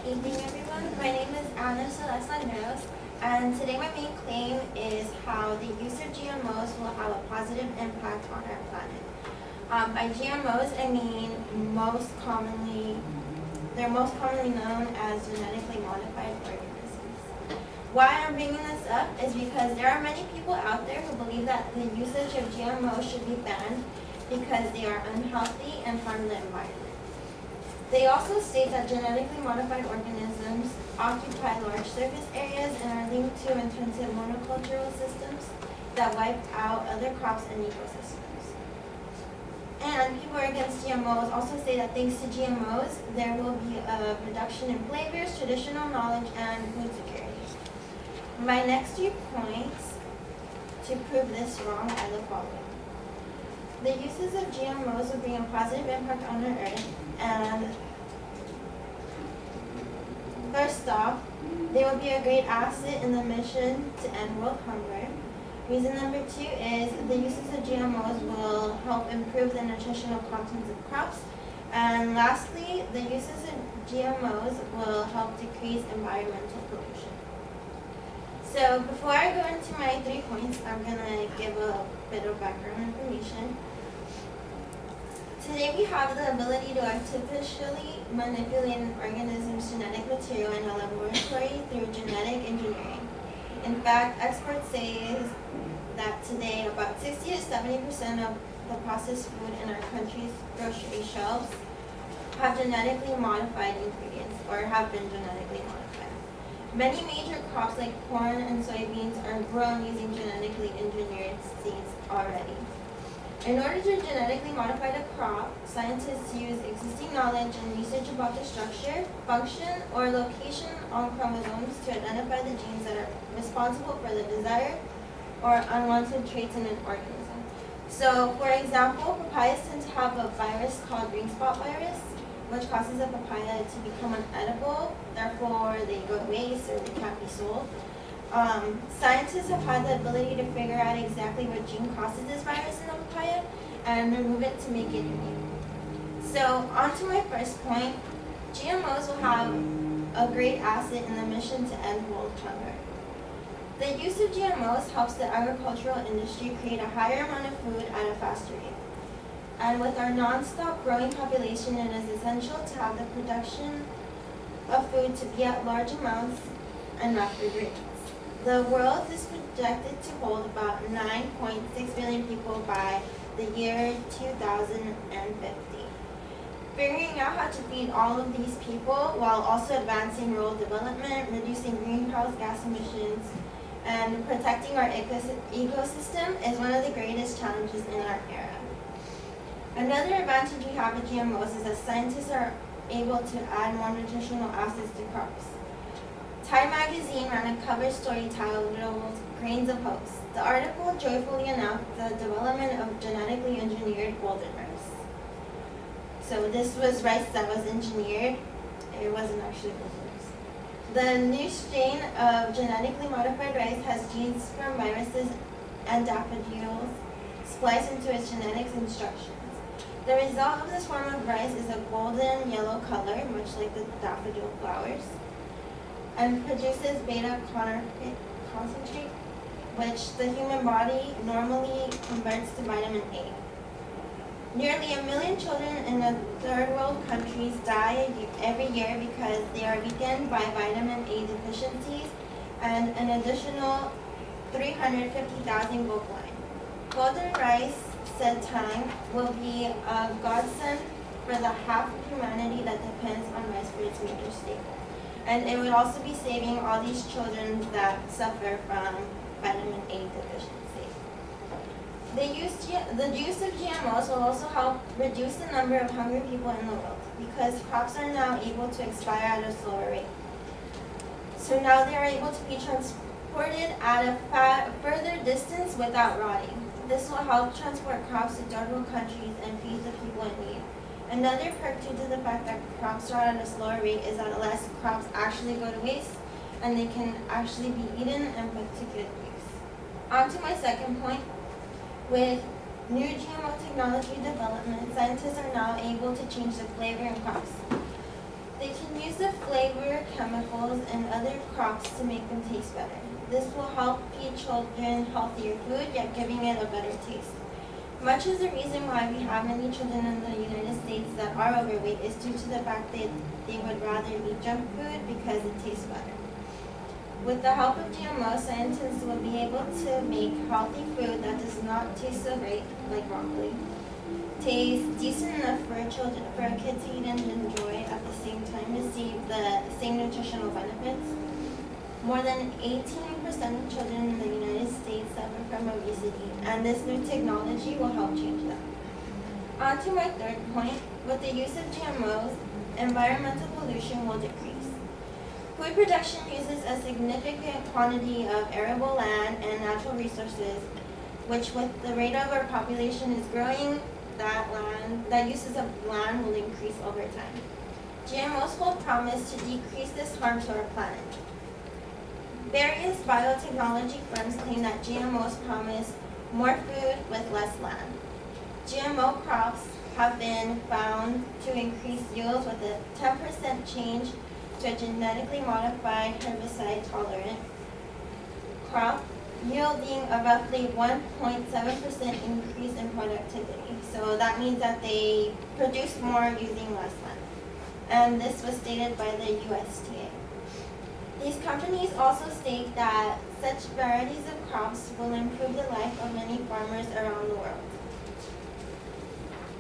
evening, everyone. My name is Celeste COF, and today my main claim is how the use of GMOs will have a positive impact on our planet. By GMOs, I mean they're most commonly known as genetically modified organisms. Why I'm bringing this up is because there are many people out there who believe that the usage of GMOs should be banned because they are unhealthy and harm the environment. They also state that genetically modified organisms occupy large surface areas and are linked to intensive monocultural systems that wipe out other crops and ecosystems. And people who are against GMOs also say that thanks to GMOs, there will be a reduction in flavors, traditional knowledge, and food security. My next 2 points to prove this wrong are the following. The uses of GMOs will bring a positive impact on our earth, and first off, they will be a great asset in the mission to end world hunger. Reason number 2 is the uses of GMOs will help improve the nutritional contents of crops. And lastly, the uses of GMOs will help decrease environmental pollution. So before I go into my 3 points, I'm going to give a bit of background information. Today we have the ability to artificially manipulate an organism's genetic material in a laboratory through genetic engineering. In fact, experts say that today about 60 to 70% of the processed food in our country's grocery shelves have genetically modified ingredients or have been genetically modified. Many major crops like corn and soybeans are grown using genetically engineered seeds already. In order to genetically modify the crop, scientists use existing knowledge and research about the structure, function, or location on chromosomes to identify the genes that are responsible for the desired or unwanted traits in an organism. So, for example, papayas tend to have a virus called green spot virus, which causes a papaya to become unedible, therefore they go to waste or they can't be sold. Scientists have had the ability to figure out exactly what gene causes this virus in the papaya and remove it to make it immune. So, on to my first point, GMOs will have a great asset in the mission to end world hunger. The use of GMOs helps the agricultural industry create a higher amount of food at a faster rate. And with our non-stop growing population, it is essential to have the production of food to be at large amounts and rapid rates. The world is projected to hold about 9.6 billion people by the year 2050. Figuring out how to feed all of these people while also advancing rural development, reducing greenhouse gas emissions, and protecting our ecosystem is one of the greatest challenges in our era. Another advantage we have with GMOs is that scientists are able to add more nutritional acids to crops. Time magazine ran a cover story titled Grains of Hope. The article joyfully announced the development of genetically engineered golden rice. So this was rice that was engineered. It wasn't actually golden rice. The new strain of genetically modified rice has genes from viruses and daffodils spliced into its genetics instructions. The result of this form of rice is a golden yellow color, much like the daffodil flowers, and produces beta-carotene concentrate, which the human body normally converts to vitamin A. Nearly 1 million children in the third world countries die every year because they are weakened by vitamin A deficiencies, and an additional 350,000 go blind. Golden rice, said Time, will be a godsend for the half of humanity that depends on rice for its major staple. And it would also be saving all these children that suffer from vitamin A deficiency. The use of GMOs will also help reduce the number of hungry people in the world because crops are now able to expire at a slower rate. So now they are able to be transported at a further distance without rotting. This will help transport crops to third world countries and feed the people in need. Another perk due to the fact that crops rot at a slower rate is that less crops actually go to waste and they can actually be eaten and put to good use. On to my second point. With new GMO technology development, scientists are now able to change the flavor in crops. They can use the flavor, chemicals, and other crops to make them taste better. This will help feed children healthier food, yet giving it a better taste. Much of the reason why we have many children in the United States that are overweight is due to the fact that they would rather eat junk food because it tastes better. With the help of GMO, scientists will be able to make healthy food that does not taste so great, like broccoli, taste decent enough for a kid to eat and enjoy, at the same time receive the same nutritional benefits. More than 18% of children in the United States suffer from obesity, and this new technology will help change that. On to my third point, with the use of GMOs, environmental pollution will decrease. Food production uses a significant quantity of arable land and natural resources, which with the rate of our population is growing, that uses of land will increase over time. GMOs hold promise to decrease this harm to our planet. Various biotechnology firms claim that GMOs promise more food with less land. GMO crops have been found to increase yields with a 10% change to a genetically modified herbicide-tolerant crop, yielding a roughly 1.7% increase in productivity. So that means that they produce more using less land. And this was stated by the USDA. These companies also state that such varieties of crops will improve the life of many farmers around the world.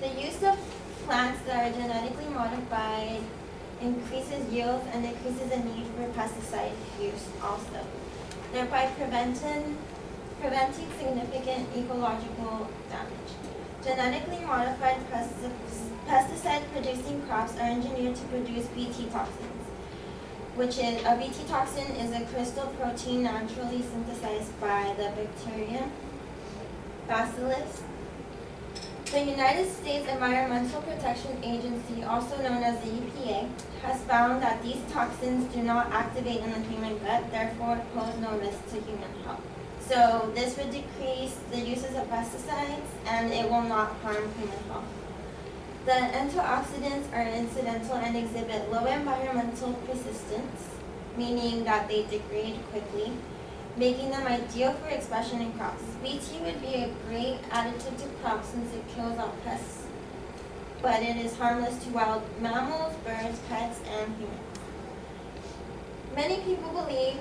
The use of plants that are genetically modified increases yields and decreases the need for pesticide use also, thereby preventing significant ecological damage. Genetically modified pesticide-producing crops are engineered to produce Bt toxins, which is a Bt toxin is a crystal protein naturally synthesized by the bacterium Bacillus. The United States Environmental Protection Agency, also known as the EPA, has found that these toxins do not activate in the human gut, therefore pose no risk to human health. So this would decrease the uses of pesticides and it will not harm human health. The antioxidants are incidental and exhibit low environmental persistence, meaning that they degrade quickly, making them ideal for expression in crops. Bt would be a great additive to crops since it kills out pests, but it is harmless to wild mammals, birds, pets, and humans. Many people believe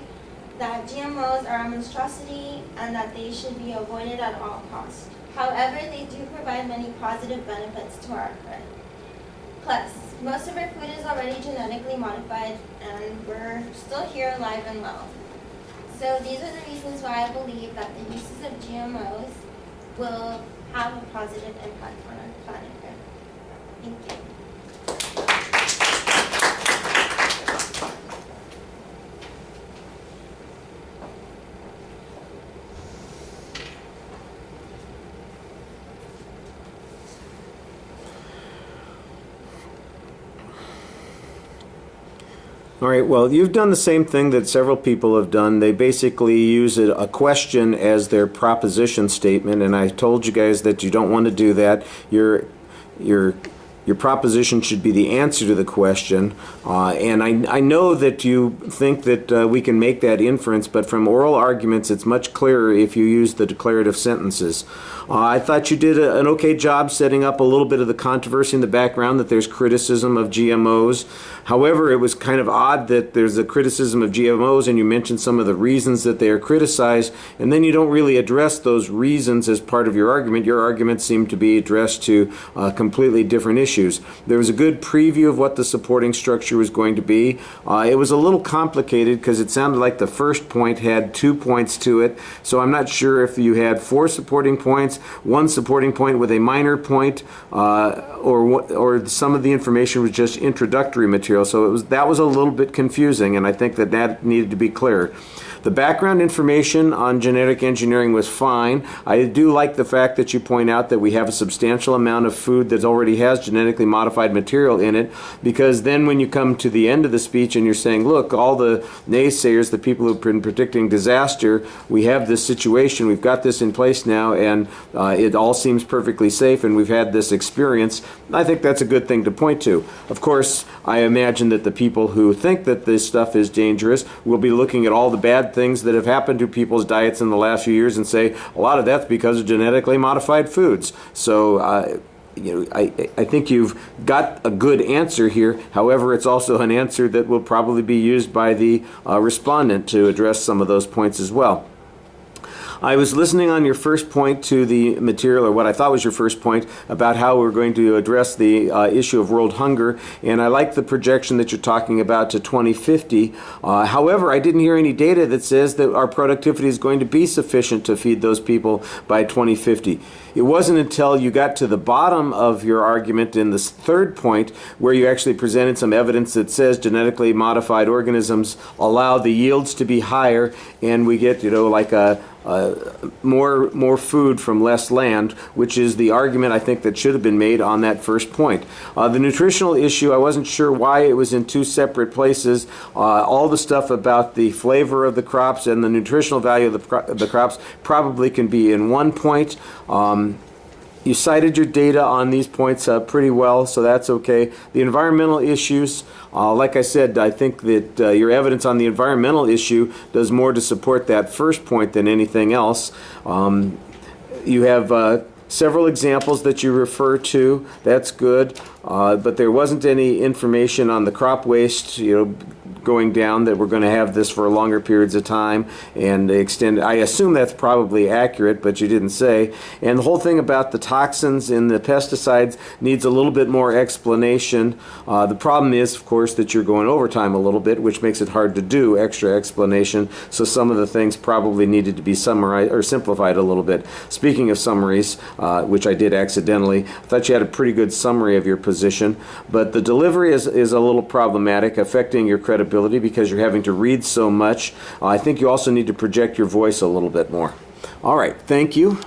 that GMOs are a monstrosity and that they should be avoided at all costs. However, they do provide many positive benefits to our planet. Plus, most of our food is already genetically modified and we're still here alive and well. So these are the reasons why I believe that the uses of GMOs will have a positive impact on our planet Earth. Thank you. All right, well, you've done the same thing that several people have done. They basically use a question as their proposition statement, and I told you guys that you don't want to do that. Your proposition should be the answer to the question, and I know that you think that we can make that inference, but from oral arguments it's much clearer if you use the declarative sentences. I thought you did an okay job setting up a little bit of the controversy in the background, that there's criticism of GMOs. However, it was kind of odd that there's a criticism of GMOs and you mentioned some of the reasons that they are criticized, and then you don't really address those reasons as part of your argument. Your arguments seem to be addressed to completely different issues. There was a good preview of what the supporting structure was going to be. It was a little complicated because it sounded like the first point had 2 points to it, so I'm not sure if you had 4 supporting points, 1 supporting point with a minor point, or some of the information was just introductory material. So that was a little bit confusing, and I think that needed to be clear. The background information on genetic engineering was fine. I do like the fact that you point out that we have a substantial amount of food that already has genetically modified material in it, because then when you come to the end of the speech and you're saying, look, all the naysayers, the people who've been predicting disaster, we have this situation, we've got this in place now, and it all seems perfectly safe, and we've had this experience. I think that's a good thing to point to. Of course, I imagine that the people who think that this stuff is dangerous will be looking at all the bad things that have happened to people's diets in the last few years and say a lot of that's because of genetically modified foods. So I think you've got a good answer here. However, it's also an answer that will probably be used by the respondent to address some of those points as well. I was listening on your first point to the material, or what I thought was your first point, about how we're going to address the issue of world hunger, and I like the projection that you're talking about to 2050. However, I didn't hear any data that says that our productivity is going to be sufficient to feed those people by 2050. It wasn't until you got to the bottom of your argument in this third point where you actually presented some evidence that says genetically modified organisms allow the yields to be higher, and we get, like more food from less land, which is the argument I think that should have been made on that first point. The nutritional issue, I wasn't sure why it was in two separate places. All the stuff about the flavor of the crops and the nutritional value of the crops probably can be in one point. You cited your data on these points pretty well, so that's okay. The environmental issues, like I said, I think that your evidence on the environmental issue does more to support that first point than anything else. You have several examples that you refer to. That's good, but there wasn't any information on the crop waste, going down, that we're going to have this for longer periods of time and extend. I assume that's probably accurate, but you didn't say. And the whole thing about the toxins in the pesticides needs a little bit more explanation. The problem is, of course, that you're going overtime a little bit, which makes it hard to do extra explanation. So some of the things probably needed to be summarized or simplified a little bit. Speaking of summaries, which I did accidentally, I thought you had a pretty good summary of your position, but the delivery is a little problematic, affecting your credibility because you're having to read so much. I think you also need to project your voice a little bit more. All right, thank you.